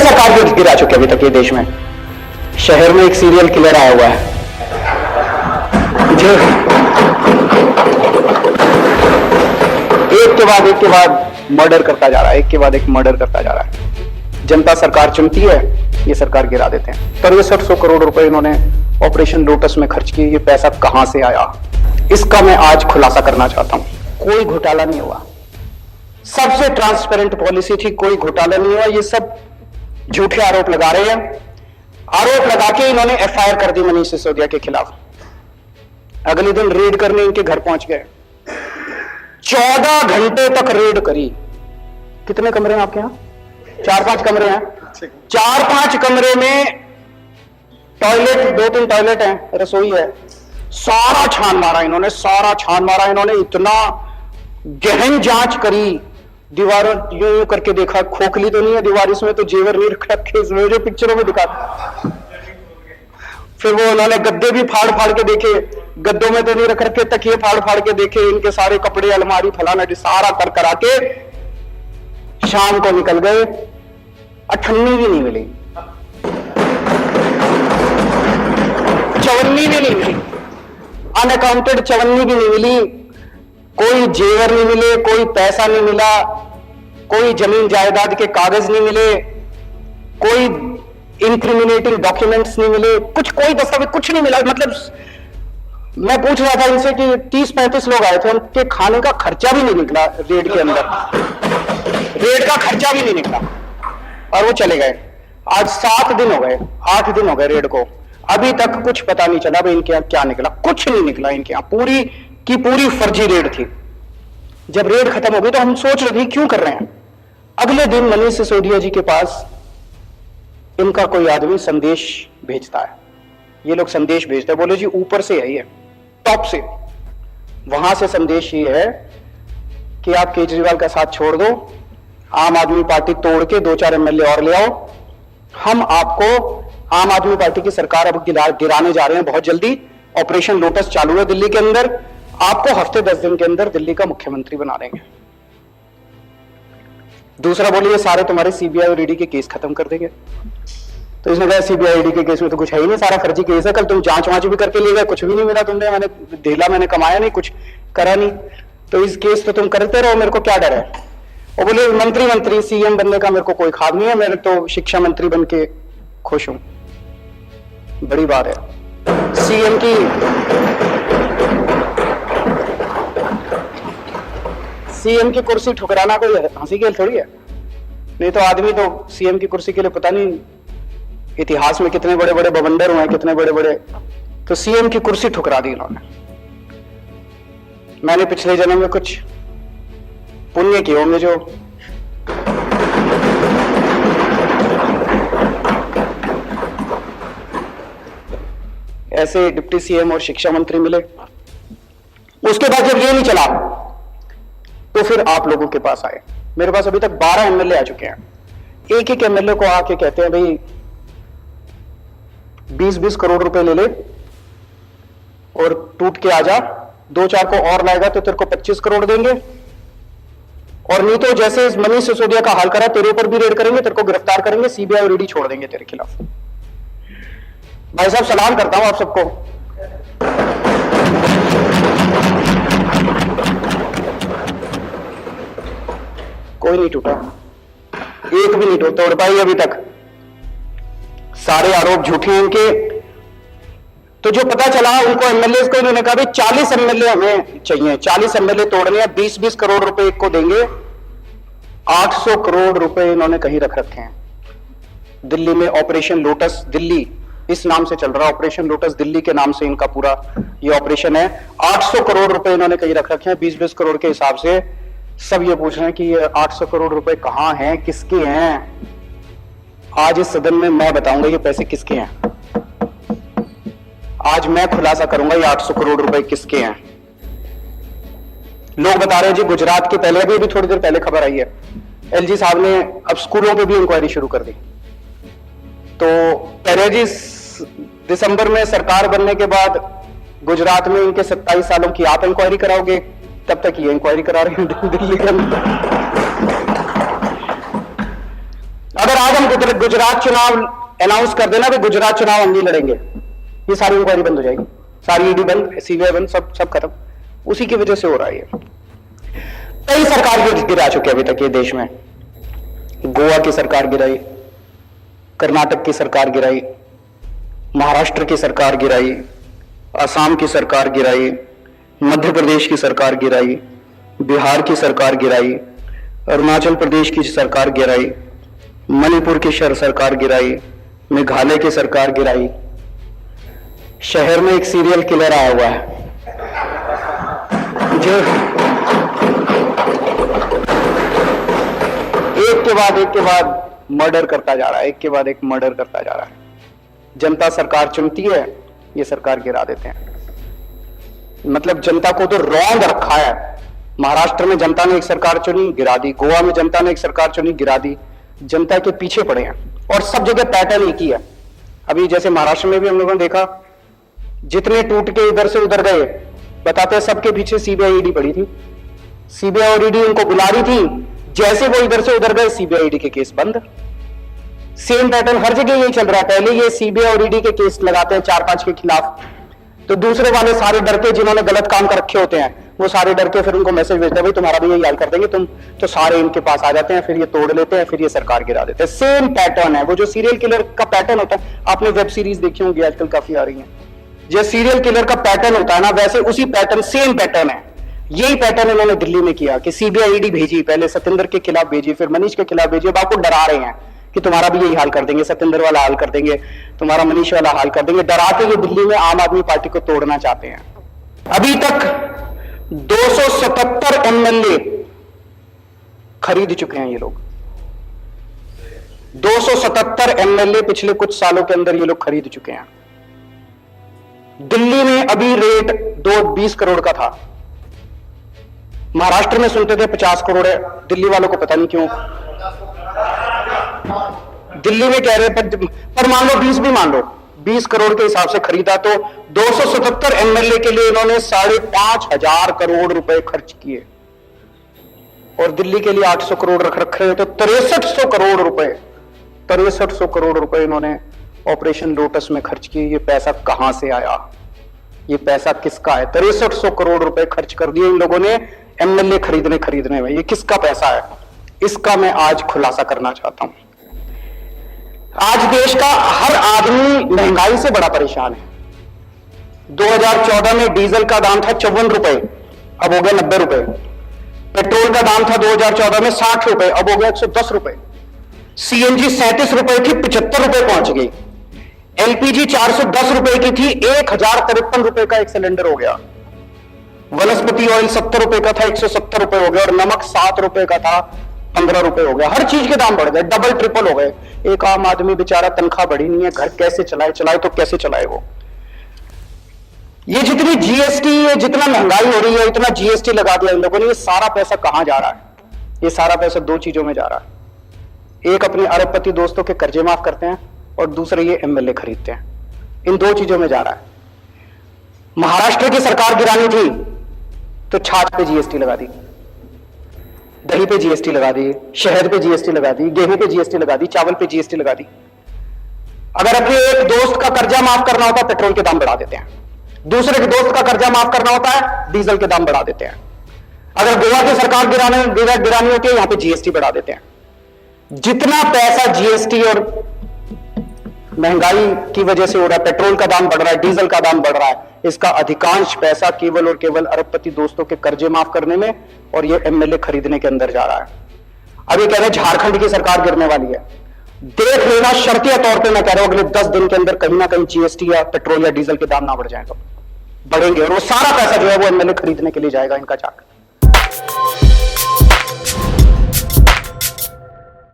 सरकार को गिरा चुके अभी तक ये देश में। शहर में एक सीरियल किलर आया हुआ है जो एक के बाद मर्डर करता जा रहा है, एक के बाद एक मर्डर करता जा रहा है। जनता सरकार चुनती है, ये सरकार गिरा देते हैं। 6300 करोड़ रुपए इन्होंने ऑपरेशन लोटस में खर्च किए। ये पैसा कहां से आया, इसका मैं आज खुलासा करना चाहता हूं। कोई घोटाला नहीं हुआ, सबसे ट्रांसपेरेंट पॉलिसी थी, कोई घोटाला नहीं हुआ। ये सब झूठे आरोप लगा रहे हैं। आरोप लगा के इन्होंने एफआईआर कर दी मनीष सिसोदिया के खिलाफ। अगले दिन रेड करने इनके घर पहुंच गए। 14 घंटे तक रेड करी। कितने कमरे हैं आपके यहां? 4-5 कमरे हैं। 4-5 कमरे में टॉयलेट, 2-3 टॉयलेट हैं, रसोई है। सारा छान मारा इन्होंने, सारा छान मारा इन्होंने। इतना गहन जांच करी। दीवारों यूं करके देखा, खोखली तो नहीं है दीवार, इसमें तो जेवर नहीं रख रखे, इसमें जो पिक्चरों में दिखा। फिर वो उन्होंने गद्दे भी फाड़ फाड़ के देखे, गद्दों में तो नहीं रख रखे, तकिए फाड़ फाड़ के देखे, इनके सारे कपड़े, अलमारी, फलाना सारा कर करा के शाम को निकल गए। अठन्नी भी नहीं मिली, चवन्नी भी नहीं मिली, अनअकाउंटेड चवन्नी भी नहीं मिली। कोई जेवर नहीं मिले, कोई पैसा नहीं मिला, कोई जमीन जायदाद के कागज नहीं मिले, कोई इंक्रिमिनेटिंग डॉक्यूमेंट्स नहीं मिले, कुछ कोई दस्तावेज कुछ नहीं मिला। मतलब मैं पूछ रहा था इनसे कि 30-35 लोग आए थे, उनके खाने का खर्चा भी नहीं निकला रेड के अंदर, रेड का खर्चा भी नहीं निकला और वो चले गए। आज 7 दिन हो गए, 8 दिन हो गए रेड को, अभी तक कुछ पता नहीं चला भाई इनके यहाँ क्या निकला। कुछ नहीं निकला इनके यहाँ, पूरी की पूरी फर्जी रेड थी। जब रेड खत्म हो गई तो हम सोच रहे थे क्यों कर रहे हैं। अगले दिन मनीष सिसोदिया जी के पास इनका कोई आदमी संदेश भेजता है। ये लोग संदेश भेजते हैं, बोले जी ऊपर से है, ये टॉप से। वहां से संदेश ये है कि आप केजरीवाल का साथ छोड़ दो, आम आदमी पार्टी तोड़ के 2-4 एमएलए और ले आओ, हम आपको आम आदमी पार्टी की सरकार अब गिराने जा रहे हैं बहुत जल्दी। ऑपरेशन लोटस चालू है दिल्ली के अंदर, आपको हफ्ते 10 दिन के अंदर दिल्ली का मुख्यमंत्री बना देंगे। दूसरा बोलिए सारे तुम्हारे सीबीआई और ईडी के केस खत्म कर देंगे। तो इसने कहा सीबीआई ईडी के केस में तो कुछ है ही नहीं, सारा फर्जी केस है। कल तुम जांच वांच भी करके ले गए, कुछ भी नहीं मिला तुमने, मैंने ढेला मैंने कमाया नहीं, कुछ करा नहीं, तो इस केस तो तुम करते रहो, मेरे को क्या डर है। और बोले मंत्री सीएम बनने का मेरे को कोई ख्वाब नहीं है, मेरे तो शिक्षा मंत्री बन के खुश हूं। बड़ी बात है। सीएम की कुर्सी ठुकराना कोई हंसी खेल थोड़ी है। नहीं तो आदमी तो सीएम की कुर्सी के लिए पता नहीं इतिहास में कितने बड़े बड़े बवंडर हुए, कितने बड़े बड़े, तो सीएम की कुर्सी ठुकरा दी इन्होंने। मैंने पिछले जन्म में कुछ पुण्य किए होंगे जो ऐसे डिप्टी सीएम और शिक्षा मंत्री मिले। उसके बाद जब ये नहीं चला तो फिर आप लोगों के पास आए। मेरे पास अभी तक 12 एमएलए आ चुके हैं। एक एमएलए को आके कहते हैं भाई 20-20 करोड़ रुपए ले ले और टूट के आ जा, 2-4 को और लाएगा तो तेरे को 25 करोड़ देंगे, और नहीं तो जैसे मनीष सिसोदिया का हाल करा तेरे ऊपर भी रेड करेंगे, तेरे को गिरफ्तार करेंगे, सीबीआई और ईडी छोड़ देंगे तेरे खिलाफ। भाई साहब सलाम करता हूं आप सबको। कोई नहीं टूटा, एक भी नहीं तोड़ पाई अभी तक। सारे आरोप झूठे हैं इनके। तो जो पता चला उनको एमएलए को इन्होंने कहा भाई 40 एमएलए हमें चाहिए, 40 एमएलए तोड़ने हैं, 20-20 करोड़ रुपए एक को देंगे। 800 करोड़ रुपए इन्होंने कहीं रख रखे हैं दिल्ली में। ऑपरेशन लोटस दिल्ली इस नाम से चल रहा है, ऑपरेशन लोटस दिल्ली के नाम से इनका पूरा ये ऑपरेशन है। 800 करोड़ रुपए इन्होंने कहीं रख रखे हैं 20-20 करोड़ के हिसाब से। सब ये पूछ रहे हैं कि ये 800 करोड़ रुपए कहां हैं, किसके हैं। आज इस सदन में मैं बताऊंगा ये पैसे किसके हैं। आज मैं खुलासा करूंगा ये 800 करोड़ रुपए किसके हैं। लोग बता रहे हैं जी गुजरात के, पहले अभी थोड़ी देर पहले खबर आई है, एलजी साहब ने अब स्कूलों पे भी इंक्वायरी शुरू कर दी। तो पहले जी दिसंबर में सरकार बनने के बाद गुजरात में इनके 27 सालों की आप इंक्वायरी कराओगे, तब तक ये इंक्वायरी करा रहे हैं दिल्ली के अंदर। अगर आज हम गुजरात चुनाव अनाउंस कर देना कि गुजरात चुनाव हम नहीं लड़ेंगे, ये सारी इंक्वायरी बंद हो जाएगी, सारी ईडी बंद, सीबीआई बंद, सब खत्म। उसी की वजह से हो रहा है ये। कई सरकार गिरा चुके अभी तक ये देश में। गोवा की सरकार गिराई, कर्नाटक की सरकार गिराई, महाराष्ट्र की सरकार गिराई, असम की सरकार गिराई, मध्य प्रदेश की सरकार गिराई, बिहार की सरकार गिराई, अरुणाचल प्रदेश की सरकार गिराई, मणिपुर की सरकार गिराई, मेघालय की सरकार गिराई। शहर में एक सीरियल किलर आया हुआ है जो एक के बाद मर्डर करता जा रहा है, एक के बाद एक मर्डर करता जा रहा है। जनता सरकार चुनती है, ये सरकार गिरा देते हैं। मतलब जनता को तो रौंद रखा है। महाराष्ट्र में जनता ने एक सरकार चुनी, गिरा दी। गोवा में जनता ने एक सरकार चुनी, गिरा दी। जनता के पीछे पड़े हैं और सब जगह पैटर्न एक ही है। अभी जैसे महाराष्ट्र में भी हम लोगों ने देखा, जितने टूट के इधर से उधर गए, बताते हैं सबके पीछे सीबीआई ईडी पड़ी थी। सीबीआई और ईडी उनको बुला रही थी, जैसे वो इधर से उधर गए सीबीआई ईडी के केस बंद। सेम पैटर्न हर जगह यही चल रहा है। पहले ये सीबीआई और ईडी के केस लगाते हैं 4-5 के खिलाफ, तो दूसरे वाले सारे डर के, जिन्होंने गलत काम कर रखे होते हैं, वो सारे डर के फिर उनको मैसेज भेजते हैं, भाई तुम्हारा भी यही हाल कर देंगे तुम, तो सारे इनके पास आ जाते हैं, फिर ये तोड़ लेते हैं, फिर ये सरकार गिरा देते हैं। सेम पैटर्न है। वो जो सीरियल किलर का पैटर्न होता है, आपने वेब सीरीज देखी होंगी, आजकल काफी आ रही है, जो सीरियल किलर का पैटर्न होता है ना, वैसे उसी पैटर्न, सेम पैटर्न है। यही पैटर्न इन्होंने दिल्ली में किया कि सीबीआई ईडी भेजी, पहले सत्येंद्र के खिलाफ भेजी, फिर मनीष के खिलाफ भेजी। अब आपको डरा रहे हैं कि तुम्हारा भी यही हाल कर देंगे, सत्येंद्र वाला हाल कर देंगे, तुम्हारा मनीष वाला हाल कर देंगे। डरा के ये दिल्ली में आम आदमी पार्टी को तोड़ना चाहते हैं। अभी तक 277 एमएलए खरीद चुके हैं ये लोग। 277 एमएलए पिछले कुछ सालों के अंदर ये लोग खरीद चुके हैं। दिल्ली में अभी रेट 20 करोड़ का था। महाराष्ट्र में सुनते थे 50 करोड़ है, दिल्ली वालों को पता नहीं क्यों दिल्ली में कह रहे पर मान लो 20 भी मान लो, 20 करोड़ के हिसाब से खरीदा तो 277 एमएलए के लिए इन्होंने 5,500 करोड़ रुपए खर्च किए, और दिल्ली के लिए 800 करोड़ रख रखे हैं, तो 6300 करोड़ रुपए, 6300 करोड़ रुपए इन्होंने ऑपरेशन लोटस में खर्च किए। ये पैसा कहां से आया, ये पैसा किसका है? 6300 करोड़ रुपए खर्च कर दिए इन लोगों ने एमएलए खरीदने में। ये किसका पैसा है? इसका मैं आज खुलासा करना चाहता हूं। आज देश का हर आदमी महंगाई से बड़ा परेशान है। 2014 में डीजल का दाम था 54 रुपए, अब हो गया 90 रुपए। पेट्रोल का दाम था 2014 में 60 रुपए, अब हो गया 110 रुपए। सीएनजी 37 रुपए थी, 75 रुपए पहुंच गई। एलपीजी 410 रुपए की थी, 1053 रुपए का एक सिलेंडर हो गया। वनस्पति ऑयल 70 रुपए का था, 170 रुपए हो गया, और नमक 7 रुपए का था, 15 रुपए हो गया। हर चीज के दाम बढ़ गए, डबल ट्रिपल हो गए। एक आम आदमी बेचारा, तनख्वाह बढ़ी नहीं है, घर कैसे चलाए तो कैसे चलाए वो? ये जितनी जीएसटी, ये जितना महंगाई हो रही है, इतना जीएसटी लगा दिया इन लोगों ने। ये सारा पैसा कहां जा रहा है? ये सारा पैसा 2 चीजों में जा रहा है। एक अपने अरबपति दोस्तों के कर्जे माफ करते हैं, और दूसरे ये एमएलए खरीदते हैं। इन 2 चीजों में जा रहा है। महाराष्ट्र की सरकार गिरानी थी तो छाछ पे जीएसटी लगा दी, दही पे जीएसटी लगा दी, शहद पे जीएसटी लगा दी, गेहूं पे जीएसटी लगा दी, चावल पे जीएसटी लगा दी। अगर अपने एक दोस्त का कर्जा माफ करना होता है, पेट्रोल के दाम बढ़ा देते हैं। दूसरे के दोस्त का कर्जा माफ करना होता है, डीजल के दाम बढ़ा देते हैं। अगर गोवा की सरकार गिरानी होती है, यहां पे जीएसटी बढ़ा देते हैं। जितना पैसा जीएसटी और महंगाई की वजह से हो रहा है, पेट्रोल का दाम बढ़ रहा है, डीजल का दाम बढ़ रहा है, इसका अधिकांश पैसा केवल और केवल अरबपति दोस्तों के कर्जे माफ करने में और ये एमएलए खरीदने के अंदर जा रहा है। अब ये कह रहे हैं झारखंड की सरकार गिरने वाली है। देख लेना, शर्तिया तौर पे मैं कह रहा हूं, अगले 10 दिन के अंदर कहीं ना कहीं जीएसटी या पेट्रोल या डीजल के दाम ना बढ़ जाए तो बढ़ेंगे, और वो सारा पैसा जो है वो एमएलए खरीदने के लिए जाएगा इनका जाकर।